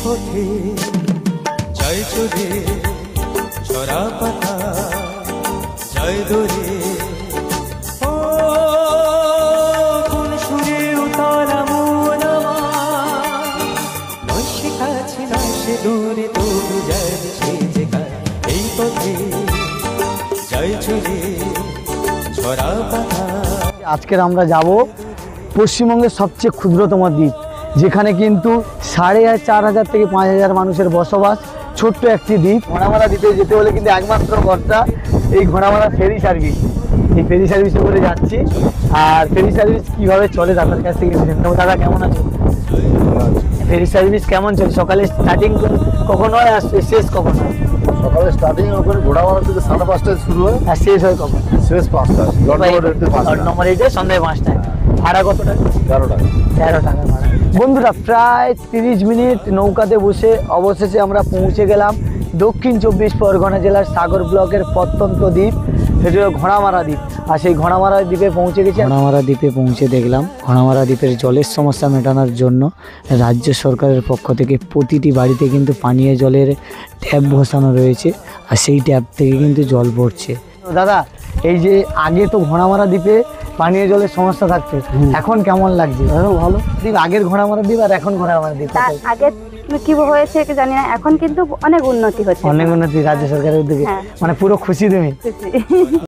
পথে জয় চলে ছড়া পাতা জয় দোরে ও কোন সুরে উতারা মন আমার শেখাছি না সে দূরে তবু যাচ্ছে যে এই পথে জয় চলে ছড়া পাতা। আজকের আমরা যাব পশ্চিমবঙ্গের সবচেয়ে ক্ষুদ্রতম দ্বীপ, যেখানে কিন্তু 4,500 থেকে 5,000 মানুষের বসবাস, ছোট্ট একটি দ্বীপ। ঘোড়ামারা দ্বীপে যেতে হলে কিন্তু একমাত্র ভরসা এই ঘোড়ামারা ফেরি সার্ভিস। এই ফেরি সার্ভিসে করে যাচ্ছি। আর ফেরি সার্ভিস কীভাবে চলে দাদার কাছ থেকে জেনে নেবো। দাদা কেমন আছো? ফেরি সার্ভিস কেমন চলে? সকালে স্টার্টিং কখন হয় আর শেষ কখন হয়? সকালে স্টার্টিং ওখানে ঘোড়ামারা থেকে 5:30টায় শুরু হয় আর শেষ হয় কখন? শেষ 5টায়। লট নম্বর 8 সন্ধ্যায় 5টায়। ভাড়া কত টাকা? 13 টাকা। 13 টাকা ভাড়া। বন্ধুরা, প্রায় 30 মিনিট নৌকাতে বসে অবশেষে আমরা পৌঁছে গেলাম দক্ষিণ 24 পরগনা জেলার সাগর ব্লকের প্রত্যন্ত দ্বীপ, সেটি হলো ঘোড়ামারা দ্বীপ। আর সেই ঘোড়ামারা দ্বীপে পৌঁছে গেছি। ঘোড়ামারা দ্বীপে পৌঁছে দেখলাম ঘোড়ামারা দ্বীপের জলের সমস্যা মেটানোর জন্য রাজ্য সরকারের পক্ষ থেকে প্রতিটি বাড়িতে কিন্তু পানীয় জলের ট্যাপ বসানো রয়েছে, আর সেই ট্যাপ থেকে কিন্তু জল পড়ছে। দাদা, এই যে আগে তো ঘোড়ামারা দ্বীপে পানীয় জলের সমস্যা থাকতো, এখন কেমন লাগছে? ভালো দ্বীপ। আগের ঘোড়ামারা দ্বীপ আর এখন ঘোড়ামারা দ্বীপ আগে কি হয়েছে জানি না, এখন কিন্তু অনেক উন্নতি হচ্ছে, অনেক উন্নতি রাজ্য সরকারের উদ্যোগে। মানে পুরো খুশি তুমি?